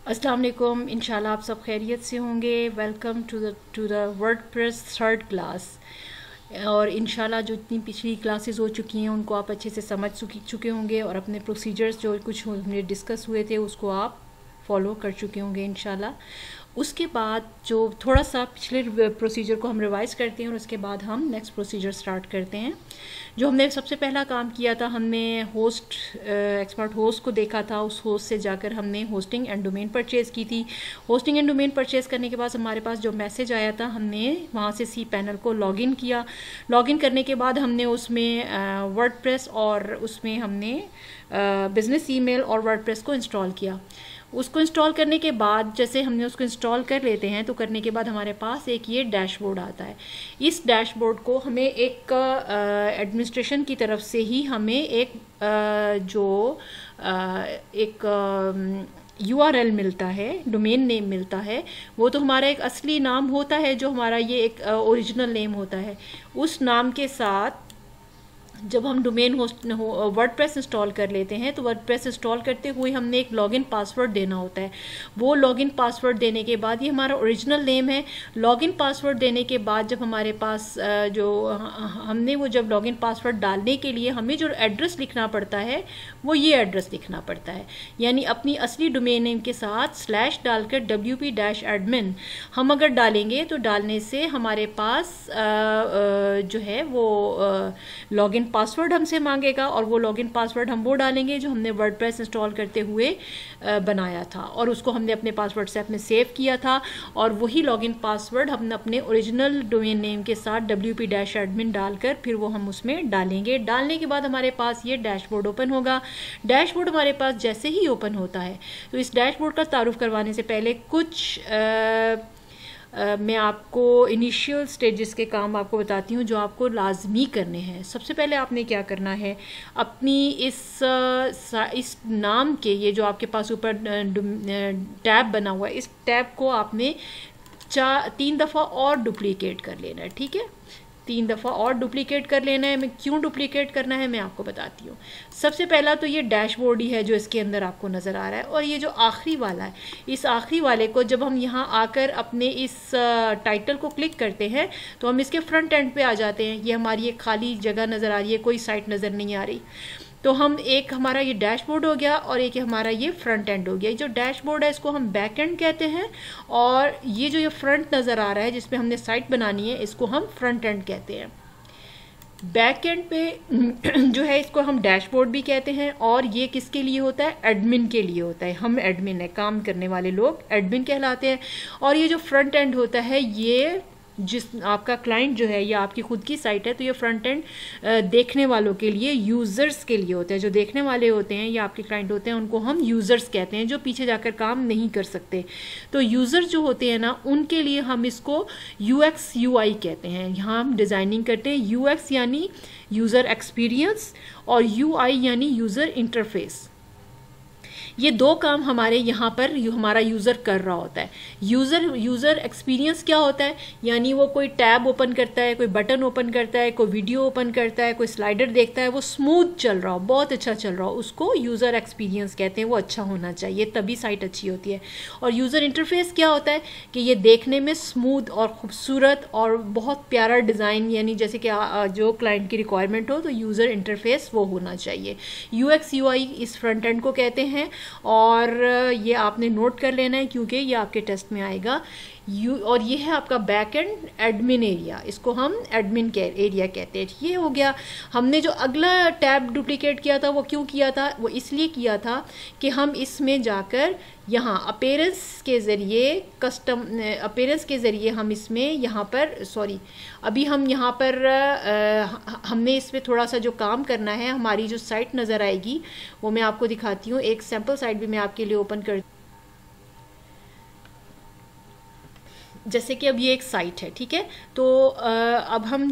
अस्सलाम वालेकुम। इंशाल्लाह आप सब खैरियत से होंगे। Welcome to the WordPress third class. और इंशाल्लाह जो इतनी पिछली क्लासेस हो चुकी हैं उनको आप अच्छे से समझ चुके होंगे और अपने प्रोसीजर्स जो कुछ हमने डिस्कस हुए थे उसको आप फॉलो कर चुके होंगे इंशाल्लाह। उसके बाद जो थोड़ा सा पिछले प्रोसीजर को हम रिवाइज़ करते हैं और उसके बाद हम नेक्स्ट प्रोसीजर स्टार्ट करते हैं। जो हमने सबसे पहला काम किया था, हमने होस्ट एक्सपर्ट होस्ट को देखा था। उस होस्ट से जाकर हमने होस्टिंग एंड डोमेन परचेज़ की थी। होस्टिंग एंड डोमेन परचेज़ करने के बाद हमारे पास जो मैसेज आया था, हमने वहाँ से सी पैनल को लॉगिन किया। लॉगिन करने के बाद हमने उसमें वर्डप्रेस और उसमें हमने बिज़नेस ईमेल और वर्डप्रेस को इंस्टॉल किया। उसको इंस्टॉल करने के बाद जैसे हमने उसको इंस्टॉल कर लेते हैं तो करने के बाद हमारे पास एक ये डैशबोर्ड आता है। इस डैशबोर्ड को हमें एक एडमिनिस्ट्रेशन की तरफ से ही हमें एक URL मिलता है, डोमेन नेम मिलता है। वो तो हमारा एक असली नाम होता है, जो हमारा ये एक ओरिजिनल नेम होता है। उस नाम के साथ जब हम डोमेन वर्डप्रेस इंस्टॉल कर लेते हैं तो वर्डप्रेस इंस्टॉल करते हुए हमने एक लॉगिन पासवर्ड देना होता है। वो लॉगिन पासवर्ड देने के बाद, ये हमारा ओरिजिनल नेम है। लॉगिन पासवर्ड देने के बाद जब हमारे पास हमने वो जब लॉगिन पासवर्ड डालने के लिए हमें जो एड्रेस लिखना पड़ता है वो ये एड्रेस लिखना पड़ता है, यानी अपनी असली डोमेन नेम के साथ स्लैश डालकर wp-admin हम अगर डालेंगे तो डालने से हमारे पास जो है वो लॉगिन पासवर्ड हमसे मांगेगा और वो लॉगिन पासवर्ड हम वो डालेंगे जो हमने वर्डप्रेस इंस्टॉल करते हुए बनाया था और उसको हमने अपने पासवर्ड से अपने सेव किया था। और वही लॉगिन पासवर्ड हमने अपने ओरिजिनल डोमेन नेम के साथ wp-admin डालकर फिर वो हम उसमें डालेंगे। डालने के बाद हमारे पास ये डैशबोर्ड ओपन होगा। डैशबोर्ड हमारे पास जैसे ही ओपन होता है तो इस डैशबोर्ड का तारुफ करवाने से पहले कुछ मैं आपको इनिशियल स्टेजेस के काम आपको बताती हूँ जो आपको लाजमी करने हैं। सबसे पहले आपने क्या करना है, अपनी इस नाम के ये जो आपके पास ऊपर टैब बना हुआ है, इस टैब को आपने 3 दफ़ा और डुप्लीकेट कर लेना है। ठीक है, 3 दफ़ा और डुप्लीकेट कर लेना है। मैं क्यों डुप्लीकेट करना है मैं आपको बताती हूँ। सबसे पहला तो ये डैशबोर्ड ही है जो इसके अंदर आपको नज़र आ रहा है, और ये जो आखिरी वाला है, इस आखिरी वाले को जब हम यहाँ आकर अपने इस टाइटल को क्लिक करते हैं तो हम इसके फ्रंट एंड पे आ जाते हैं। ये हमारी एक खाली जगह नज़र आ रही है, कोई साइट नज़र नहीं आ रही। तो हम एक हमारा ये डैशबोर्ड हो गया और एक हमारा ये फ्रंट एंड हो गया। जो डैशबोर्ड है इसको हम बैक एंड कहते हैं, और ये फ्रंट नज़र आ रहा है जिसपे हमने साइट बनानी है इसको हम फ्रंट एंड कहते हैं। बैक एंड पे जो है इसको हम डैशबोर्ड भी कहते हैं, और ये किसके लिए होता है, एडमिन के लिए होता है। हम एडमिन है, काम करने वाले लोग एडमिन कहलाते हैं। और ये जो फ्रंट एंड होता है, ये जिस आपका क्लाइंट जो है या आपकी खुद की साइट है तो ये फ्रंट एंड देखने वालों के लिए, यूज़र्स के लिए होता है। जो देखने वाले होते हैं या आपके क्लाइंट होते हैं उनको हम यूज़र्स कहते हैं, जो पीछे जाकर काम नहीं कर सकते। तो यूज़र जो होते हैं ना, उनके लिए हम इसको UX UI कहते हैं। यहाँ हम डिज़ाइनिंग करते हैं। UX यानी यूज़र एक्सपीरियंस और UI यानी यूज़र इंटरफेस। ये दो काम हमारे यहाँ पर हमारा यूज़र कर रहा होता है। यूज़र एक्सपीरियंस क्या होता है, यानी वो कोई टैब ओपन करता है, कोई बटन ओपन करता है, कोई वीडियो ओपन करता है, कोई स्लाइडर देखता है, वो स्मूथ चल रहा हो, बहुत अच्छा चल रहा हो, उसको यूज़र एक्सपीरियंस कहते हैं। वो अच्छा होना चाहिए तभी साइट अच्छी होती है। और यूज़र इंटरफेस क्या होता है कि ये देखने में स्मूथ और ख़ूबसूरत और बहुत प्यारा डिज़ाइन, यानी जैसे कि जो क्लाइंट की रिक्वायरमेंट हो तो यूज़र इंटरफेस वो होना चाहिए। UX UI इस फ्रंट एंड को कहते हैं, और ये आपने नोट कर लेना है क्योंकि ये आपके टेस्ट में आएगा। और ये है आपका बैक एंड एडमिन एरिया, इसको हम एडमिन एरिया कहते हैं। ये हो गया। हमने जो अगला टैब डुप्लीकेट किया था वो क्यों किया था, वो इसलिए किया था कि हम इसमें जाकर यहाँ अपीयरेंस के ज़रिए हम इसमें यहाँ पर अभी हम यहाँ पर हमने इस पर थोड़ा सा जो काम करना है। हमारी जो साइट नज़र आएगी वो मैं आपको दिखाती हूँ। एक सैम्पल साइट भी मैं आपके लिए ओपन कर, जैसे कि अब ये एक साइट है, ठीक है। तो अब हम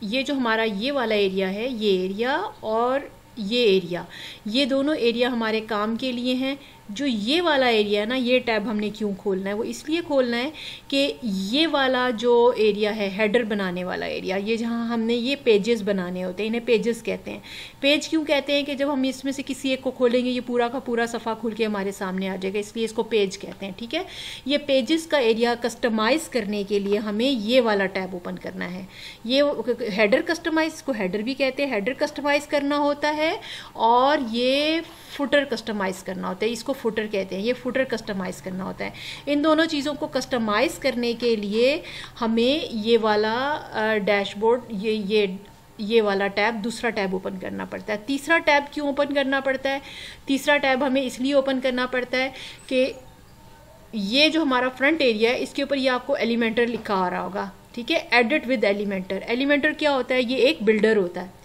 ये जो हमारा ये वाला एरिया है, ये एरिया और ये एरिया, ये दोनों एरिया हमारे काम के लिए हैं। जो ये वाला एरिया है ना, ये टैब हमने क्यों खोलना है, वो इसलिए खोलना है कि ये वाला जो एरिया है, हेडर बनाने वाला एरिया, ये जहाँ हमने ये पेजेस बनाने होते हैं, इन्हें पेजेस कहते हैं। पेज क्यों कहते हैं कि जब हम इसमें से किसी एक को खोलेंगे ये पूरा का पूरा सफ़ा खुल के हमारे सामने आ जाएगा, इसलिए इसको पेज कहते हैं। ठीक है, ये पेजेस का एरिया कस्टमाइज़ करने के लिए हमें ये वाला टैब ओपन करना है। ये हेडर कस्टमाइज़ को हेडर भी कहते हैं, हेडर कस्टमाइज़ करना होता है, और ये फुटर कस्टमाइज़ करना होता है, इसको फुटर कहते हैं, ये फुटर कस्टमाइज़ करना होता है। इन दोनों चीज़ों को कस्टमाइज़ करने के लिए हमें ये वाला डैशबोर्ड, ये वाला टैब, दूसरा टैब ओपन करना पड़ता है। तीसरा टैब क्यों ओपन करना पड़ता है? तीसरा टैब हमें इसलिए ओपन करना पड़ता है कि ये जो हमारा फ्रंट एरिया है, इसके ऊपर ये आपको एलिमेंटर लिखा आ रहा होगा। ठीक है, एडिट विद एलिमेंटर। एलिमेंटर क्या होता है? ये एक बिल्डर होता है।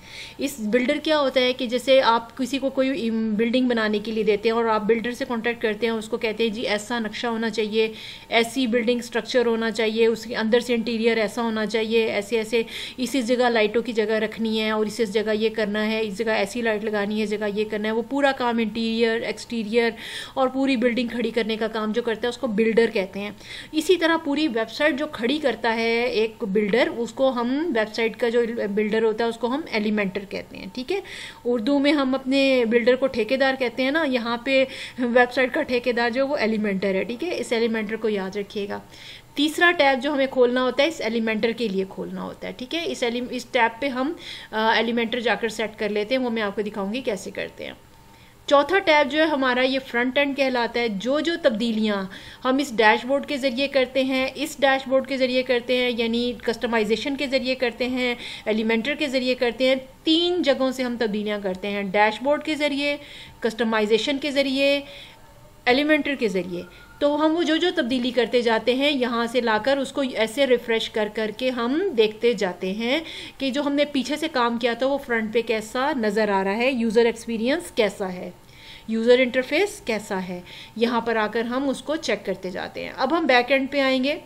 इस बिल्डर क्या होता है कि जैसे आप किसी को कोई बिल्डिंग बनाने के लिए देते हैं और आप बिल्डर से कांटेक्ट करते हैं, उसको कहते हैं जी ऐसा नक्शा होना चाहिए, ऐसी बिल्डिंग स्ट्रक्चर होना चाहिए, उसके अंदर से इंटीरियर ऐसा होना चाहिए, ऐसे ऐसे इस जगह लाइटों की जगह रखनी है, और इस जगह ये करना है, इस जगह ऐसी लाइट लगानी है, इस जगह ये करना है। वो पूरा काम इंटीरियर, एक्सटीरियर और पूरी बिल्डिंग खड़ी करने का काम जो करता है उसको बिल्डर कहते हैं। इसी तरह पूरी वेबसाइट जो खड़ी करता है एक बिल्डर, उसको हम, वेबसाइट का जो बिल्डर होता है उसको हम एलिमेंटर कहते हैं। ठीक है, उर्दू में हम अपने बिल्डर को ठेकेदार कहते हैं ना, यहाँ पे वेबसाइट का ठेकेदार जो वो एलिमेंटर है। ठीक है, इस एलिमेंटर को याद रखिएगा। तीसरा टैब जो हमें खोलना होता है इस एलिमेंटर के लिए खोलना होता है। ठीक है, इस टैब पे हम एलिमेंटर जाकर सेट कर लेते हैं, वो मैं आपको दिखाऊंगी कैसे करते हैं। चौथा टैब जो है हमारा, ये फ्रंट एंड कहलाता है। जो तब्दीलियाँ हम इस डैशबोर्ड के ज़रिए करते हैं, इस डैशबोर्ड के ज़रिए करते हैं, यानी कस्टमाइजेशन के ज़रिए करते हैं, एलिमेंटर के ज़रिए करते हैं, 3 जगहों से हम तब्दीलियाँ करते हैं। डैशबोर्ड के ज़रिए, कस्टमाइजेशन के ज़रिए, एलिमेंटर के ज़रिए। तो हम वो जो तब्दीली करते जाते हैं, यहाँ से लाकर उसको ऐसे रिफ़्रेश कर करके हम देखते जाते हैं कि जो हमने पीछे से काम किया था वो फ्रंट पे कैसा नज़र आ रहा है, यूज़र एक्सपीरियंस कैसा है, यूज़र इंटरफेस कैसा है। यहाँ पर आकर हम उसको चेक करते जाते हैं। अब हम बैक एंड पे आएंगे।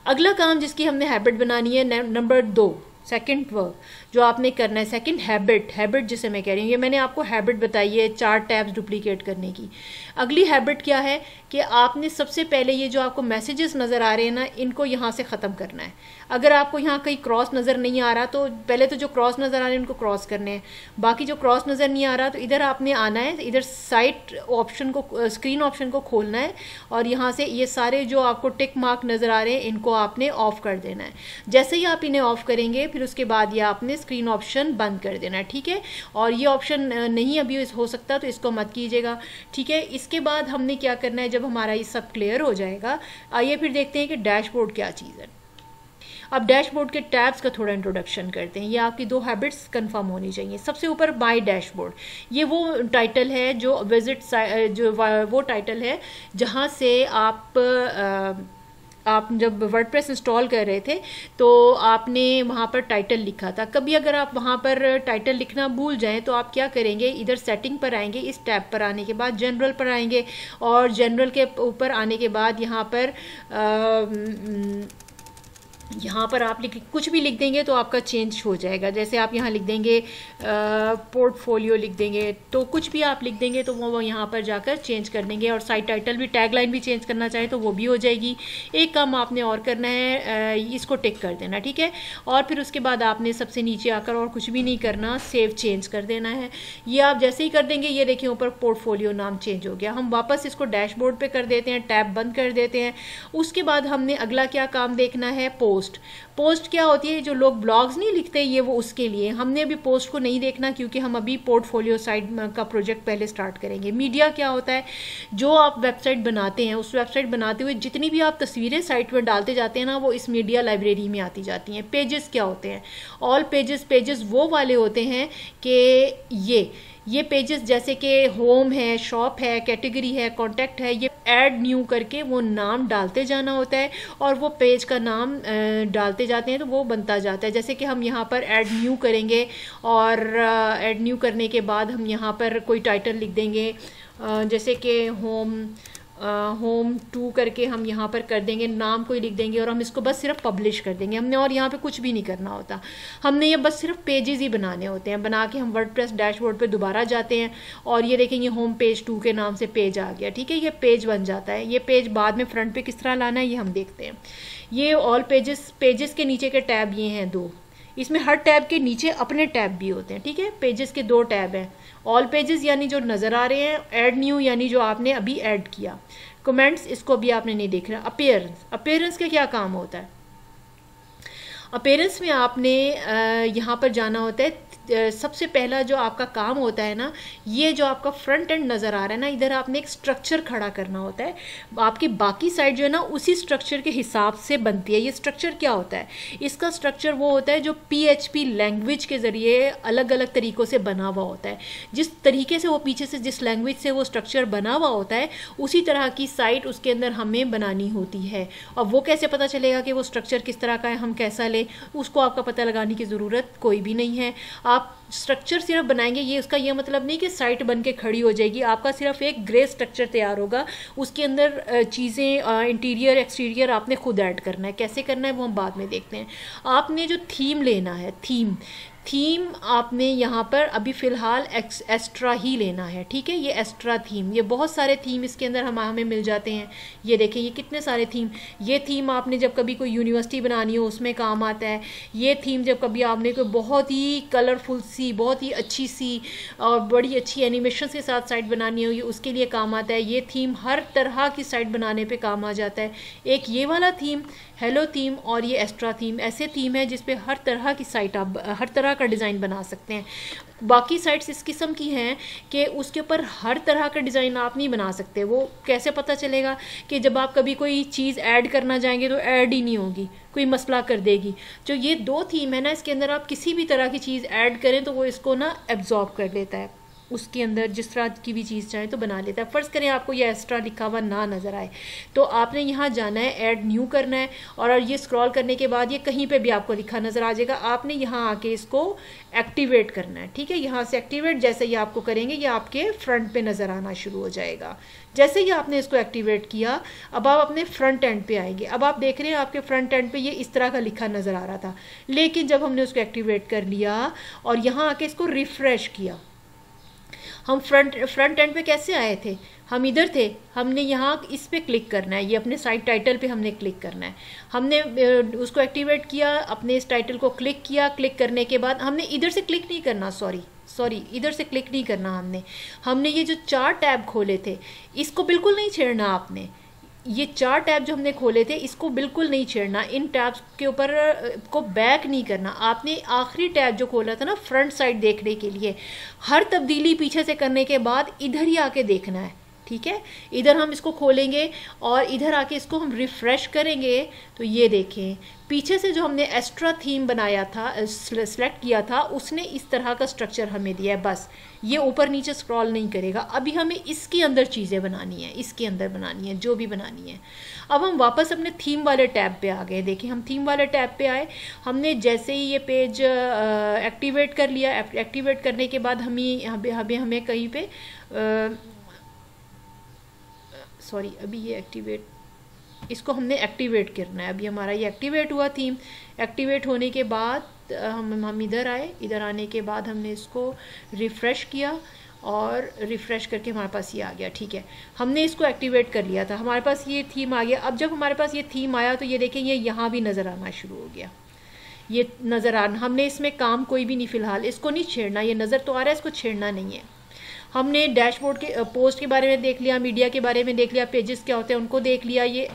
अगला काम जिसकी हमने हैबिट बनानी है, नंबर 2, सेकंड वर्क जो आपने करना है, सेकंड हैबिट जिसे मैं कह रही हूँ, ये मैंने आपको हैबिट बताई है 4 टैब्स डुप्लीकेट करने की। अगली हैबिट क्या है कि आपने सबसे पहले ये जो आपको मैसेजेस नज़र आ रहे हैं ना, इनको यहाँ से ख़त्म करना है। अगर आपको यहाँ कहीं क्रॉस नज़र नहीं आ रहा तो पहले तो जो क्रॉस नज़र आ रहे हैं उनको क्रॉस करने हैं। बाकी जो क्रॉस नज़र नहीं आ रहा तो इधर आपने आना है, इधर साइट ऑप्शन को, स्क्रीन ऑप्शन को खोलना है, और यहाँ से ये सारे जो आपको टिक मार्क नज़र आ रहे हैं इनको आपने ऑफ कर देना है। जैसे ही आप इन्हें ऑफ करेंगे फिर उसके बाद ये आपने स्क्रीन ऑप्शन बंद कर देना है। ठीक है, और ये ऑप्शन नहीं अभी हो सकता तो इसको मत कीजिएगा। ठीक है, इसके बाद हमने क्या करना है, जब हमारा ये सब क्लियर हो जाएगा, आइए फिर देखते हैं कि डैशबोर्ड क्या चीज़ है। अब डैशबोर्ड के टैब्स का थोड़ा इंट्रोडक्शन करते हैं। ये आपकी 2 हैबिट्स कंफर्म होनी चाहिए। सबसे ऊपर माय डैशबोर्ड, ये वो टाइटल है जो वो टाइटल है जहाँ से आप जब वर्डप्रेस इंस्टॉल कर रहे थे तो आपने वहाँ पर टाइटल लिखा था। कभी अगर आप वहाँ पर टाइटल लिखना भूल जाएं तो आप क्या करेंगे, इधर सेटिंग पर आएंगे, इस टैब पर आने के बाद जनरल पर आएंगे, और जनरल के ऊपर आने के बाद यहाँ पर आप कुछ भी लिख देंगे तो आपका चेंज हो जाएगा। जैसे आप यहाँ लिख देंगे पोर्टफोलियो लिख देंगे, तो कुछ भी आप लिख देंगे तो वो यहाँ पर जाकर चेंज कर देंगे। और साइट टाइटल भी, टैगलाइन भी चेंज करना चाहे तो वो भी हो जाएगी। एक काम आपने और करना है, इसको टिक कर देना। ठीक है, और फिर उसके बाद आपने सबसे नीचे आकर और कुछ भी नहीं करना, सेव चेंज कर देना है। ये आप जैसे ही कर देंगे, ये देखिए ऊपर पोर्टफोलियो नाम चेंज हो गया। हम वापस इसको डैशबोर्ड पर कर देते हैं, टैब बंद कर देते हैं। उसके बाद हमने अगला क्या काम देखना है, पोस्ट क्या होती है, जो लोग ब्लॉग्स नहीं लिखते ये वो उसके लिए। हमने अभी पोस्ट को नहीं देखना क्योंकि हम अभी पोर्टफोलियो साइट का प्रोजेक्ट पहले स्टार्ट करेंगे। मीडिया क्या होता है, जो आप वेबसाइट बनाते हैं, उस वेबसाइट बनाते हुए जितनी भी आप तस्वीरें साइट पर डालते जाते हैं ना, वो इस मीडिया लाइब्रेरी में आती जाती हैं। पेजेस क्या होते हैं, ऑल पेजेस वो वाले होते हैं कि ये पेजेस जैसे कि होम है, शॉप है, कैटेगरी है, कॉन्टैक्ट है, ये ऐड न्यू करके वो नाम डालते जाना होता है, और वो पेज का नाम डालते जाते हैं तो वो बनता जाता है। जैसे कि हम यहाँ पर ऐड न्यू करेंगे, और ऐड न्यू करने के बाद हम यहाँ पर कोई टाइटल लिख देंगे, जैसे कि होम 2 करके हम यहाँ पर कर देंगे, नाम कोई लिख देंगे और हम इसको बस सिर्फ पब्लिश कर देंगे हमने, और यहाँ पे कुछ भी नहीं करना होता हमने, ये बस सिर्फ पेजेस ही बनाने होते हैं। बना के हम वर्डप्रेस डैशबोर्ड पे दोबारा जाते हैं और ये देखेंगे होम पेज 2 के नाम से पेज आ गया, ठीक है, ये पेज बन जाता है। ये पेज बाद में फ्रंट पे किस तरह लाना है ये हम देखते हैं। ये ऑल पेजेस के नीचे के टैब ये हैं 2, इसमें हर टैब के नीचे अपने टैब भी होते हैं, ठीक है। पेजेस के 2 टैब हैं, ऑल पेजेस यानी जो नज़र आ रहे हैं, ऐड न्यू यानी जो आपने अभी ऐड किया, कमेंट्स इसको भी आपने नहीं देख रहा। अपीयरेंस का क्या काम होता है? अपीयरेंस में आपने यहाँ पर जाना होता है, सबसे पहला जो आपका काम होता है ना, ये जो आपका फ्रंट एंड नज़र आ रहा है ना, इधर आपने एक स्ट्रक्चर खड़ा करना होता है। आपकी बाकी साइड जो है ना उसी स्ट्रक्चर के हिसाब से बनती है। ये स्ट्रक्चर क्या होता है? इसका स्ट्रक्चर वो होता है जो PHP लैंग्वेज के ज़रिए अलग अलग तरीक़ों से बना हुआ होता है। जिस तरीके से वो पीछे से जिस लैंग्वेज से वो स्ट्रक्चर बना हुआ होता है, उसी तरह की साइट उसके अंदर हमें बनानी होती है। और वो कैसे पता चलेगा कि वो स्ट्रक्चर किस तरह का है, हम कैसा लें, उसको आपका पता लगाने की ज़रूरत कोई भी नहीं है। आप स्ट्रक्चर सिर्फ बनाएंगे, ये उसका ये मतलब नहीं कि साइट बन के खड़ी हो जाएगी। आपका सिर्फ एक ग्रे स्ट्रक्चर तैयार होगा, उसके अंदर चीज़ें इंटीरियर एक्सटीरियर आपने खुद ऐड करना है। कैसे करना है वो हम बाद में देखते हैं। आपने जो थीम लेना है, थीम आपने यहाँ पर अभी फ़िलहाल एक्स्ट्रा ही लेना है, ठीक है। ये एक्स्ट्रा थीम, ये बहुत सारे थीम इसके अंदर हमें मिल जाते हैं। ये देखें ये कितने सारे थीम। ये थीम आपने जब कभी कोई यूनिवर्सिटी बनानी हो उसमें काम आता है। ये थीम जब कभी आपने कोई बहुत ही कलरफुल सी, बहुत ही अच्छी सी और बड़ी अच्छी एनिमेशन के साथ साइट बनानी होगी उसके लिए काम आता है। ये थीम हर तरह की साइट बनाने पर काम आ जाता है। एक ये वाला थीम हेलो थीम और ये एक्स्ट्रा थीम, ऐसे थीम है जिसपे हर तरह की साइट आप हर तरह का डिज़ाइन बना सकते हैं। बाकी साइट्स इस किस्म की हैं कि उसके ऊपर हर तरह का डिज़ाइन आप नहीं बना सकते। वो कैसे पता चलेगा कि जब आप कभी कोई चीज़ ऐड करना जाएंगे तो ऐड ही नहीं होगी, कोई मसला कर देगी। जो ये 2 थीम है ना, इसके अंदर आप किसी भी तरह की चीज़ ऐड करें तो वो इसको ना एब्जॉर्ब कर लेता है, उसके अंदर जिस तरह की भी चीज़ चाहे तो बना लेता है। फ़र्ज़ करें आपको ये एक्स्ट्रा लिखा हुआ ना नज़र आए तो आपने यहाँ जाना है, ऐड न्यू करना है, और ये स्क्रॉल करने के बाद ये कहीं पे भी आपको लिखा नज़र आ जाएगा। आपने यहाँ आके इसको एक्टिवेट करना है, ठीक है। यहाँ से एक्टिवेट जैसे ही आपको करेंगे ये आपके फ्रंट पे नज़र आना शुरू हो जाएगा। जैसे ही आपने इसको एक्टिवेट किया, अब आप अपने फ्रंट एंड पे आएंगे। अब आप देख रहे हैं आपके फ्रंट एंड पे ये इस तरह का लिखा नज़र आ रहा था, लेकिन जब हमने उसको एक्टिवेट कर लिया और यहाँ आके इसको रिफ़्रेश किया, हम फ्रंट एंड पे कैसे आए थे? हम इधर थे, हमने यहाँ इस पे क्लिक करना है, ये अपने साइट टाइटल पे हमने क्लिक करना है। हमने उसको एक्टिवेट किया, अपने इस टाइटल को क्लिक किया। क्लिक करने के बाद हमने इधर से क्लिक नहीं करना, सॉरी इधर से क्लिक नहीं करना हमने ये जो 4 टैब खोले थे इसको बिल्कुल नहीं छेड़ना आपने। ये 4 टैब जो हमने खोले थे इसको बिल्कुल नहीं छेड़ना, इन टैब्स के ऊपर को बैक नहीं करना। आपने आखिरी टैब जो खोला था ना फ्रंट साइड देखने के लिए, हर तब्दीली पीछे से करने के बाद इधर ही आके देखना है, ठीक है। इधर हम इसको खोलेंगे और इधर आके इसको हम रिफ़्रेश करेंगे तो ये देखें पीछे से जो हमने एक्स्ट्रा थीम बनाया था, सेलेक्ट किया था, उसने इस तरह का स्ट्रक्चर हमें दिया है। बस ये ऊपर नीचे स्क्रॉल नहीं करेगा। अभी हमें इसके अंदर चीज़ें बनानी है, इसके अंदर बनानी है जो भी बनानी है। अब हम वापस अपने थीम वाले टैब पे आ गए। देखिए हम थीम वाले टैब पे आए, हमने जैसे ही ये पेज एक्टिवेट कर लिया। एक्टिवेट करने के बाद हमें कहीं पे अभी ये इसको हमने एक्टिवेट करना है। अभी हमारा ये एक्टिवेट हुआ थीम। एक्टिवेट होने के बाद हम इधर आए। इधर आने के बाद हमने इसको रिफ़्रेश किया और रिफ़्रेश करके हमारे पास ये आ गया, ठीक है। हमने इसको एक्टिवेट कर लिया था, हमारे पास ये थीम आ गया। अब जब हमारे पास ये थीम आया तो ये देखें ये यहाँ भी नज़र आना शुरू हो गया। ये नज़र आना, हमने इसमें काम कोई भी नहीं फ़िलहाल, इसको नहीं छेड़ना। ये नज़र तो आ रहा है, इसको छेड़ना नहीं है। हमने डैशबोर्ड के पोस्ट के बारे में देख लिया, मीडिया के बारे में देख लिया, पेजेस क्या होते हैं उनको देख लिया। ये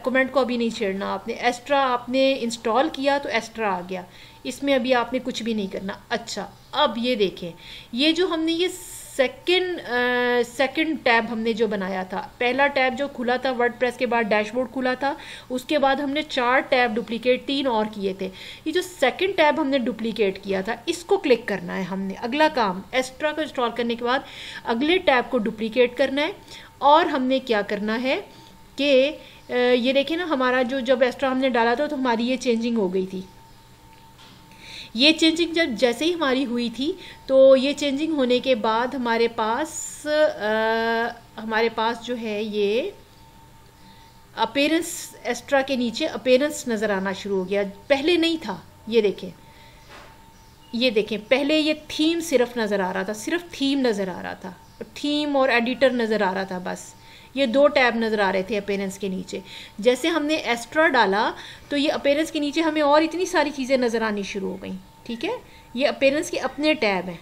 कमेंट को अभी नहीं छेड़ना आपने। एक्स्ट्रा आपने इंस्टॉल किया तो एक्स्ट्रा आ गया, इसमें अभी आपने कुछ भी नहीं करना। अच्छा, अब ये देखें, ये जो हमने ये सेकंड टैब हमने जो बनाया था, पहला टैब जो खुला था वर्डप्रेस के बाद डैशबोर्ड खुला था, उसके बाद हमने 4 टैब डुप्लीकेट 3 और किए थे। ये जो सेकंड टैब हमने डुप्लीकेट किया था इसको क्लिक करना है हमने। अगला काम, एक्स्ट्रा को इंस्टॉल करने के बाद अगले टैब को डुप्लीकेट करना है। और हमने क्या करना है कि ये देखें ना, हमारा जो जब एक्स्ट्रा हमने डाला था तो हमारी ये चेंजिंग हो गई थी। ये चेंजिंग जब जैसे ही हमारी हुई थी तो ये चेंजिंग होने के बाद हमारे पास हमारे पास जो है ये अपीयरेंस एस्ट्रा के नीचे अपीयरेंस नज़र आना शुरू हो गया, पहले नहीं था। ये देखें पहले ये थीम सिर्फ नज़र आ रहा था, सिर्फ थीम नज़र आ रहा था, थीम और एडिटर नज़र आ रहा था, बस ये 2 टैब नज़र आ रहे थे अपीयरेंस के नीचे। जैसे हमने एस्ट्रा डाला तो ये अपीयरेंस के नीचे हमें और इतनी सारी चीज़ें नज़र आनी शुरू हो गई। ठीक है, ये अपीयरेंस के अपने टैब हैं।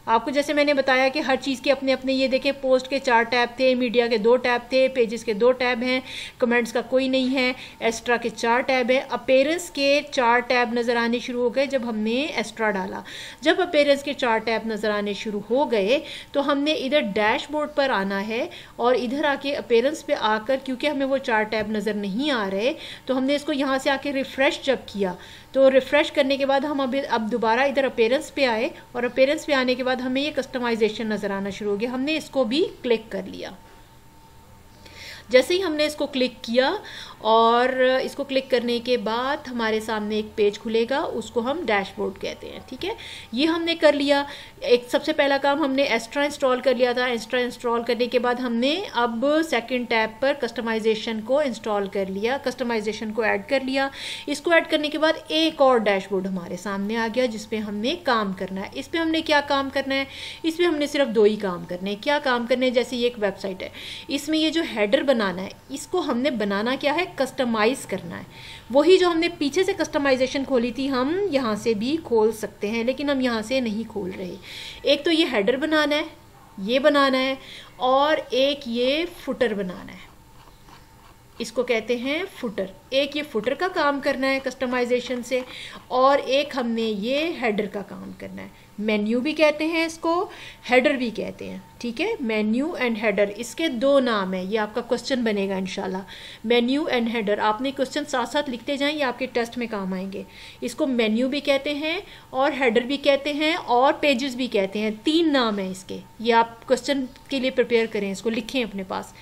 आपको जैसे मैंने बताया कि हर चीज़ के अपने अपने, ये देखें पोस्ट के 4 टैब थे, मीडिया के 2 टैब थे, पेजेस के 2 टैब हैं, कमेंट्स का कोई नहीं है, एक्स्ट्रा के 4 टैब है, अपीयरेंस के 4 टैब नज़र आने शुरू हो गए जब हमने एक्स्ट्रा डाला। जब अपीयरेंस के 4 टैब नज़र आने शुरू हो गए तो हमने इधर डैशबोर्ड पर आना है और इधर आके अपीयरेंस पे आकर, क्योंकि हमें वो 4 टैब नज़र नहीं आ रहे तो हमने इसको यहाँ से आके रिफ़्रेश जब किया तो रिफ़्रेश करने के बाद हम अब दोबारा इधर अपीयरेंस पे आए और अपीयरेंस पे आने के बाद हमें ये कस्टमाइजेशन नज़र आना शुरू हो गया। हमने इसको भी क्लिक कर लिया। जैसे ही हमने इसको क्लिक किया और इसको क्लिक करने के बाद हमारे सामने एक पेज खुलेगा, उसको हम डैशबोर्ड कहते हैं। ठीक है, ये हमने कर लिया। एक सबसे पहला काम हमने एक्स्ट्रा इंस्टॉल कर लिया था। एक्स्ट्रा इंस्टॉल करने के बाद हमने अब सेकंड टैब पर कस्टमाइजेशन को इंस्टॉल कर लिया, कस्टमाइजेशन को ऐड कर लिया। इसको ऐड करने के बाद एक और डैशबोर्ड हमारे सामने आ गया जिस पे हमने काम करना है। इस पर हमने क्या काम करना है? इस पर हमने सिर्फ 2 ही काम करने हैं। क्या काम करने हैं? जैसे ये एक वेबसाइट है, इसमें ये जो हेडर बनाना है, इसको हमने बनाना क्या है? कस्टमाइज करना है। वही जो हमने पीछे से कस्टमाइजेशन खोली थी हम यहाँ से भी खोल सकते हैं, लेकिन हम यहाँ से नहीं खोल रहे। एक तो ये हेडर बनाना है, ये बनाना है, और एक ये फुटर बनाना है, इसको कहते हैं फुटर। एक ये फुटर का काम करना है कस्टमाइजेशन से, और एक हमने ये हेडर का काम करना है। मेन्यू भी कहते हैं इसको, हेडर भी कहते हैं। ठीक है, मेन्यू एंड हेडर, इसके 2 नाम है। ये आपका क्वेश्चन बनेगा इंशाल्लाह, मेन्यू एंड हेडर। आपने क्वेश्चन साथ साथ लिखते जाएं, ये आपके टेस्ट में काम आएंगे। इसको मेन्यू भी कहते हैं और हेडर भी कहते हैं और पेजेस भी कहते हैं। 3 नाम है इसके। ये आप क्वेश्चन के लिए प्रिपेयर करें, इसको लिखें अपने पास।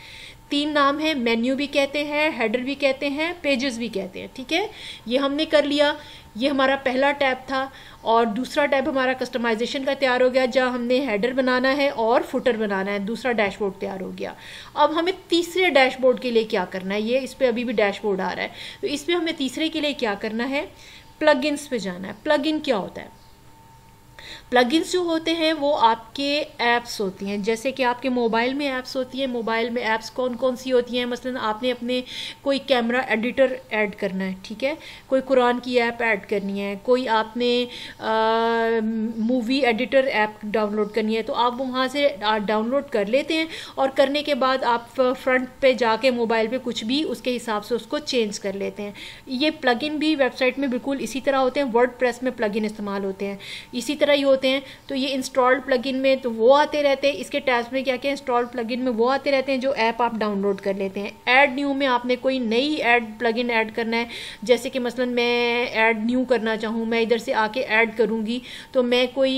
3 नाम है, मेन्यू भी कहते हैं, हेडर भी कहते हैं, पेजेस भी कहते हैं। ठीक है, ये हमने कर लिया। ये हमारा पहला टैब था और दूसरा टैब हमारा कस्टमाइजेशन का तैयार हो गया, जहाँ हमने हेडर बनाना है और फुटर बनाना है। दूसरा डैशबोर्ड तैयार हो गया। अब हमें तीसरे डैशबोर्ड के लिए क्या करना है? ये इस पर अभी भी डैशबोर्ड आ रहा है, तो इस पर हमें तीसरे के लिए क्या करना है? प्लगइन्स पे जाना है। प्लगइन क्या होता है? प्लगइन्स जो होते हैं वो आपके ऐप्स होती हैं, जैसे कि आपके मोबाइल में ऐप्स होती हैं। मोबाइल में ऐप्स कौन कौन सी होती हैं? मसलन आपने अपने कोई कैमरा एडिटर ऐड करना है, ठीक है, कोई कुरान की ऐप ऐड करनी है, कोई आपने मूवी एडिटर ऐप डाउनलोड करनी है, तो आप वहाँ से डाउनलोड कर लेते हैं और करने के बाद आप फ्रंट पे जाके मोबाइल पे कुछ भी उसके हिसाब से उसको चेंज कर लेते हैं। ये प्लगइन भी वेबसाइट में बिल्कुल इसी तरह होते हैं। वर्डप्रेस में प्लगइन इस्तेमाल होते हैं, इसी तरह ही होते हैं। तो ये इंस्टॉल्ड प्लगइन में तो वो आते रहते हैं, इसके टैब्स में क्या क्या इंस्टॉल्ड प्लगइन में वो आते रहते हैं जो ऐप आप डाउनलोड कर लेते हैं। ऐड न्यू में आपने कोई नई प्लगइन ऐड करना है, जैसे कि मसलन मैं ऐड न्यू करना चाहूँ, मैं इधर से आके ऐड करूँगी, तो मैं कोई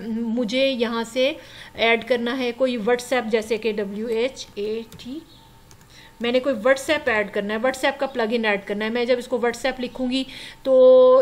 मुझे यहाँ से ऐड करना है कोई व्हाट्सएप, जैसे कि WHAT, मैंने कोई व्हाट्सएप ऐड करना है, व्हाट्सएप का प्लगइन ऐड करना है। मैं जब इसको व्हाट्सएप लिखूंगी तो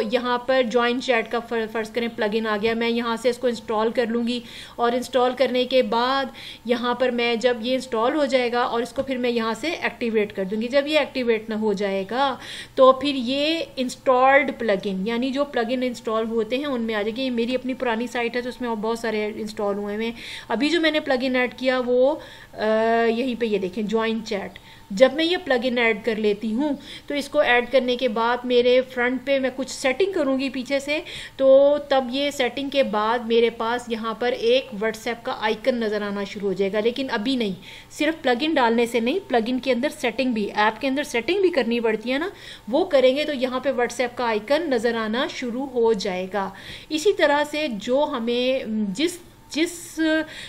यहाँ पर जॉइन चैट का फर्ज करें प्लगइन आ गया, मैं यहाँ से इसको इंस्टॉल कर लूँगी और इंस्टॉल करने के बाद यहाँ पर मैं जब ये इंस्टॉल हो जाएगा और इसको फिर मैं यहाँ से एक्टिवेट कर दूँगी। जब ये एक्टिवेट ना हो जाएगा तो फिर ये इंस्टॉल्ड प्लगइन, यानी जो प्लगइन इंस्टॉल होते हैं उनमें आ जाएगी। ये मेरी अपनी पुरानी साइट है तो उसमें और बहुत सारे इंस्टॉल हुए हैं। अभी जो मैंने प्लगइन ऐड किया वो यहीं पे ये देखें, जॉइन चैट। जब मैं ये प्लगइन ऐड कर लेती हूँ तो इसको ऐड करने के बाद मेरे फ्रंट पे मैं कुछ सेटिंग करूँगी पीछे से, तो तब ये सेटिंग के बाद मेरे पास यहाँ पर एक व्हाट्सएप का आइकन नज़र आना शुरू हो जाएगा। लेकिन अभी नहीं, सिर्फ प्लगइन डालने से नहीं, प्लगइन के अंदर सेटिंग भी, ऐप के अंदर सेटिंग भी करनी पड़ती है ना, वो करेंगे तो यहाँ पे व्हाट्सएप का आइकन नज़र आना शुरू हो जाएगा। इसी तरह से जो हमें जिस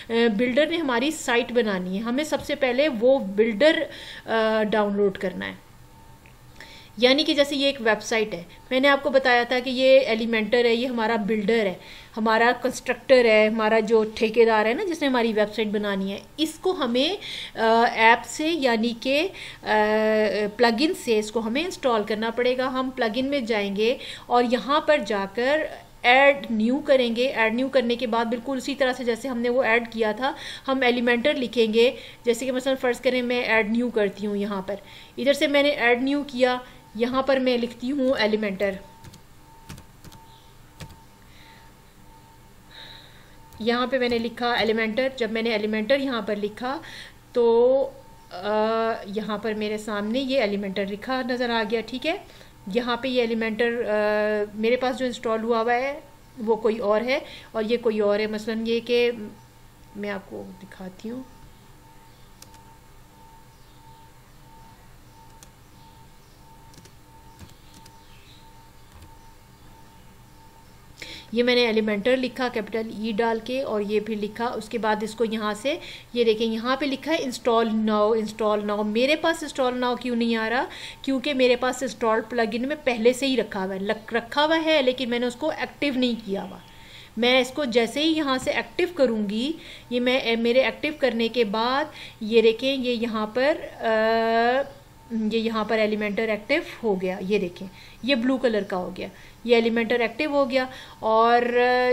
बिल्डर ने हमारी साइट बनानी है, हमें सबसे पहले वो बिल्डर डाउनलोड करना है। यानी कि जैसे ये एक वेबसाइट है, मैंने आपको बताया था कि ये एलिमेंटर है, ये हमारा बिल्डर है, हमारा कंस्ट्रक्टर है, हमारा जो ठेकेदार है ना जिसने हमारी वेबसाइट बनानी है। इसको हमें ऐप से यानी कि प्लगइन से इसको हमें इंस्टॉल करना पड़ेगा। हम प्लगइन में जाएंगे और यहाँ पर जाकर ऐड न्यू करेंगे। ऐड न्यू करने के बाद बिल्कुल उसी तरह से जैसे हमने वो ऐड किया था हम एलिमेंटर लिखेंगे। जैसे कि मसलन फ़र्ज़ करें मैं ऐड न्यू करती हूँ, यहाँ पर इधर से मैंने ऐड न्यू किया, यहाँ पर मैं लिखती हूँ एलिमेंटर। यहाँ पे मैंने लिखा एलिमेंटर। जब मैंने एलिमेंटर यहाँ पर लिखा तो यहाँ पर मेरे सामने ये एलिमेंटर लिखा नज़र आ गया, ठीक है। यहाँ पे ये एलिमेंटर मेरे पास जो इंस्टॉल हुआ है वो कोई और है और ये कोई और है। मसलन ये कि मैं आपको दिखाती हूँ, ये मैंने एलिमेंटर लिखा कैपिटल ई डाल के और ये फिर लिखा। उसके बाद इसको यहाँ से ये देखें यहाँ पे लिखा है इंस्टॉल नाउ, इंस्टॉल नाउ। मेरे पास इंस्टॉल नाउ क्यों नहीं आ रहा? क्योंकि मेरे पास इंस्टॉल प्लगइन में पहले से ही रखा हुआ है लेकिन मैंने उसको एक्टिव नहीं किया हुआ। मैं इसको जैसे ही यहाँ से एक्टिव करूँगी, ये मैं मेरे एक्टिव करने के बाद ये देखें ये यहाँ पर एलिमेंटर एक्टिव हो गया। ये देखें ये ब्लू कलर का हो गया, ये एलिमेंटर एक्टिव हो गया। और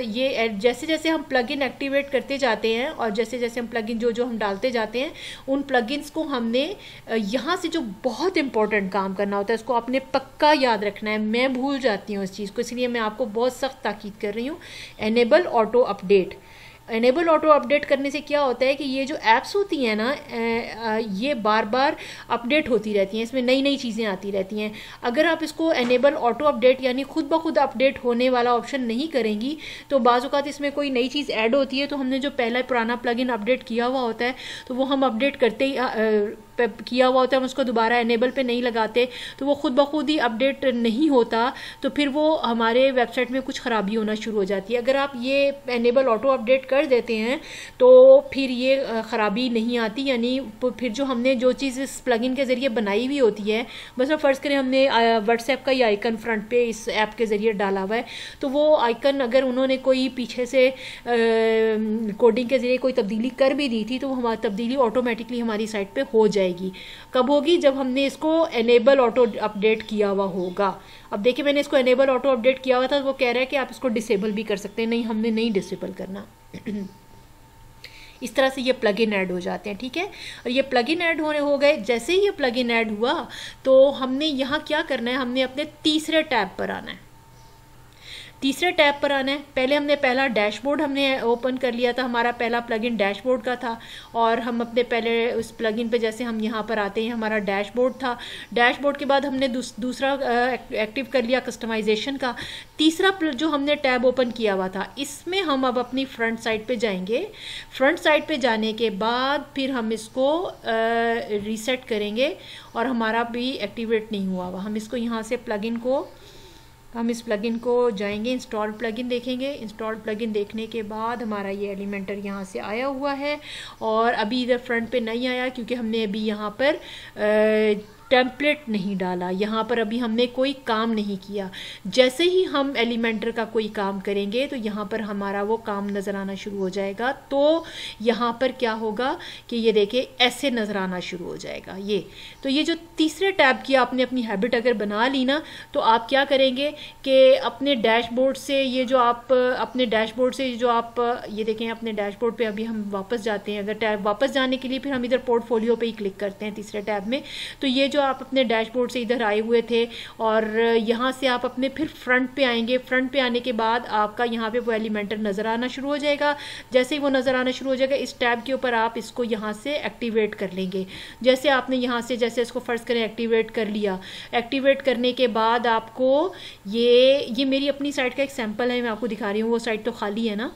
ये जैसे जैसे हम प्लगइन एक्टिवेट करते जाते हैं और जैसे जैसे हम प्लगइन जो हम डालते जाते हैं उन प्लगइन्स को हमने यहाँ से जो बहुत इंपॉर्टेंट काम करना होता है उसको आपने पक्का याद रखना है। मैं भूल जाती हूँ इस चीज़ को, इसलिए मैं आपको बहुत सख्त ताकीद कर रही हूँ। Enable auto update. Enable auto update करने से क्या होता है कि ये जो ऐप्स होती हैं ना ये बार बार अपडेट होती रहती हैं, इसमें नई नई चीज़ें आती रहती हैं। अगर आप इसको एनेबल ऑटो अपडेट यानी खुद ब खुद अपडेट होने वाला ऑप्शन नहीं करेंगी तो बाज़ औक़ात इसमें कोई नई चीज़ ऐड होती है तो हमने जो पहला पुराना प्लगइन अपडेट किया हुआ होता है तो वो हम अपडेट करते ही किया हुआ होता है, हम उसको दोबारा एनेबल पे नहीं लगाते तो वो खुद ब खुद ही अपडेट नहीं होता, तो फिर वो हमारे वेबसाइट में कुछ ख़राबी होना शुरू हो जाती है। अगर आप ये एनेबल ऑटो अपडेट कर देते हैं तो फिर ये ख़राबी नहीं आती। यानी फिर जो हमने जो चीज़ इस प्लगइन के ज़रिए बनाई हुई होती है, बस फ़र्ज़ करें हमने व्हाट्सएप का ये आइकन फ्रंट पे इस ऐप के ज़रिए डाला हुआ है तो वो आइकन अगर उन्होंने कोई पीछे से कोडिंग के ज़रिए कोई तब्दीली कर भी दी थी तो वो हमारी तब्दीली ऑटोमेटिकली हमारी साइट पर हो जाएगी। कब होगी? जब हमने इसको एनेबल ऑटो अपडेट किया हुआ होगा। अब देखिए मैंने इसको एनेबल ऑटो अपडेट किया हुआ था तो वो कह रहा है कि आप इसको डिसेबल भी कर सकते हैं। नहीं, हमने नहीं डिसेबल करना। इस तरह से ये प्लगइन ऐड हो जाते हैं, ठीक है। और ये प्लगइन ऐड होने हो गए। जैसे ही ये प्लगइन ऐड हुआ तो हमने यहाँ क्या करना है, हमने अपने तीसरे टैब पर आना है। तीसरे टैब पर आना है। पहले हमने पहला डैशबोर्ड हमने ओपन कर लिया था, हमारा पहला प्लगइन डैशबोर्ड का था और हम अपने पहले उस प्लगइन पे जैसे हम यहाँ पर आते हैं हमारा डैशबोर्ड था। डैशबोर्ड के बाद हमने दूसरा एक्टिव कर लिया कस्टमाइजेशन का। तीसरा जो हमने टैब ओपन किया हुआ था इसमें हम अब अपनी फ्रंट साइड पे जाएंगे। फ्रंट साइड पे जाने के बाद फिर हम इसको रीसेट करेंगे और हमारा भी एक्टिवेट नहीं हुआ हुआ। हम इसको यहाँ से हम इस प्लगइन को जाएंगे, इंस्टॉल प्लगइन देखेंगे। इंस्टॉल प्लगइन देखने के बाद हमारा ये एलिमेंटर यहाँ से आया हुआ है और अभी इधर फ्रंट पे नहीं आया क्योंकि हमने अभी यहाँ पर टेम्पलेट नहीं डाला, यहाँ पर अभी हमने कोई काम नहीं किया। जैसे ही हम एलिमेंटर का कोई काम करेंगे तो यहाँ पर हमारा वो काम नज़र आना शुरू हो जाएगा। तो यहाँ पर क्या होगा कि ये देखिए ऐसे नज़र आना शुरू हो जाएगा ये। तो ये जो तीसरे टैब की आपने अपनी हैबिट अगर बना ली ना तो आप क्या करेंगे कि अपने डैशबोर्ड से ये जो आप ये देखें अपने डैशबोर्ड पे अभी हम वापस जाते हैं। अगर टैब वापस जाने के लिए फिर हम इधर पोर्टफोलियो पे ही क्लिक करते हैं तीसरे टैब में। तो ये जो आप अपने डैशबोर्ड से इधर आए हुए थे और यहाँ से आप अपने फिर फ्रंट पे आएंगे। फ्रंट पे आने के बाद आपका यहाँ पे वो एलिमेंटर नज़र आना शुरू हो जाएगा। जैसे ही वो नज़र आना शुरू हो जाएगा इस टैब के ऊपर आप इसको यहाँ से एक्टिवेट कर लेंगे। जैसे आपने यहाँ से जैसे इसको फ़र्ज़ करें एक्टिवेट कर लिया। एक्टिवेट करने के बाद आपको ये मेरी अपनी साइट का एक सैम्पल है, मैं आपको दिखा रही हूँ। वो साइट तो खाली है ना,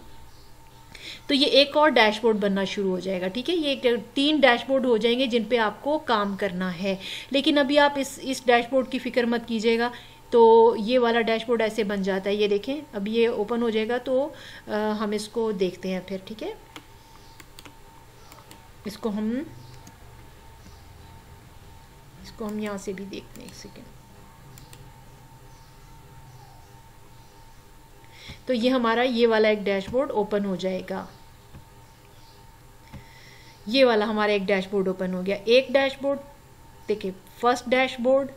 तो ये एक और डैशबोर्ड बनना शुरू हो जाएगा, ठीक है। ये 3 डैशबोर्ड हो जाएंगे जिन पे आपको काम करना है। लेकिन अभी आप इस डैशबोर्ड की फ़िक्र मत कीजिएगा। तो ये वाला डैशबोर्ड ऐसे बन जाता है, ये देखें अभी ये ओपन हो जाएगा तो हम इसको देखते हैं फिर, ठीक है। इसको हम यहाँ से भी देखते हैं, एक सेकेंड। तो ये हमारा ये वाला एक डैशबोर्ड ओपन हो जाएगा। ये वाला हमारा एक डैशबोर्ड ओपन हो गया। एक डैशबोर्ड देखिए, first dashboard,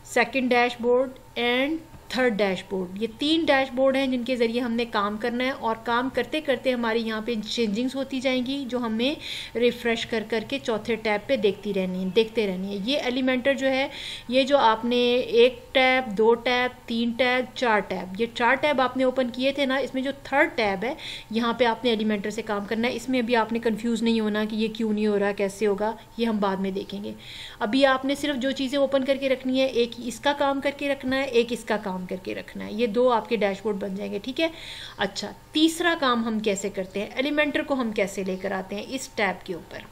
second dashboard and third dashboard. ये 3 डैशबोर्ड हैं जिनके ज़रिए हमने काम करना है, और काम करते करते हमारी यहाँ पे चेंजिंग्स होती जाएंगी जो हमें रिफ़्रेश कर करके चौथे टैब पे देखते रहनी है। ये एलिमेंटर जो है, ये जो आपने 1 टैब, 2 टैब, 3 टैब, 4 टैब, ये 4 टैब आपने ओपन किए थे ना, इसमें जो थर्ड टैब है यहाँ पे आपने एलिमेंटर से काम करना है। इसमें अभी आपने कंफ्यूज नहीं होना कि ये क्यों नहीं हो रहा, कैसे होगा, ये हम बाद में देखेंगे। अभी आपने सिर्फ जो चीज़ें ओपन करके रखनी है, एक इसका काम करके रखना है, एक इसका काम करके रखना है। ये 2 आपके डैशबोर्ड बन जाएंगे, ठीक है। अच्छा, तीसरा काम हम कैसे करते हैं, एलिमेंटर को हम कैसे लेकर आते हैं इस टैब के ऊपर।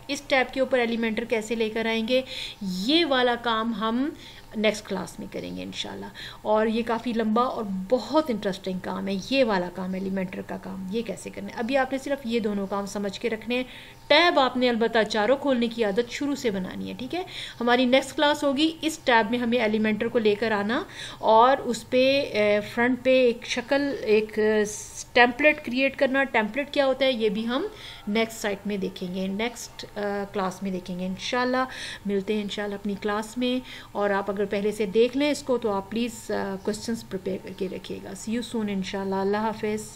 इस टैब के ऊपर एलिमेंटर कैसे लेकर आएंगे, ये वाला काम हम नेक्स्ट क्लास में करेंगे इंशाल्लाह। और ये काफ़ी लंबा और बहुत इंटरेस्टिंग काम है, ये वाला काम, एलिमेंटर का काम, ये कैसे करना है। अभी आपने सिर्फ ये दोनों काम समझ के रखने हैं। टैब आपने अलबत्ता चारों खोलने की आदत शुरू से बनानी है, ठीक है। हमारी नेक्स्ट क्लास होगी, इस टैब में हमें एलिमेंटर को लेकर आना और उस पर फ्रंट पे एक शक्ल, एक टेम्पलेट क्रिएट करना। टेम्पलेट क्या होता है ये भी हम नेक्स्ट साइट में देखेंगे, नेक्स्ट क्लास में देखेंगे इंशाल्लाह। मिलते हैं इंशाल्लाह अपनी क्लास में। और आप अगर पहले से देख लें इसको तो आप प्लीज़ क्वेश्चंस प्रिपेयर करके रखिएगा। सी यू सून इंशाल्लाह। अल्लाह हाफिज़।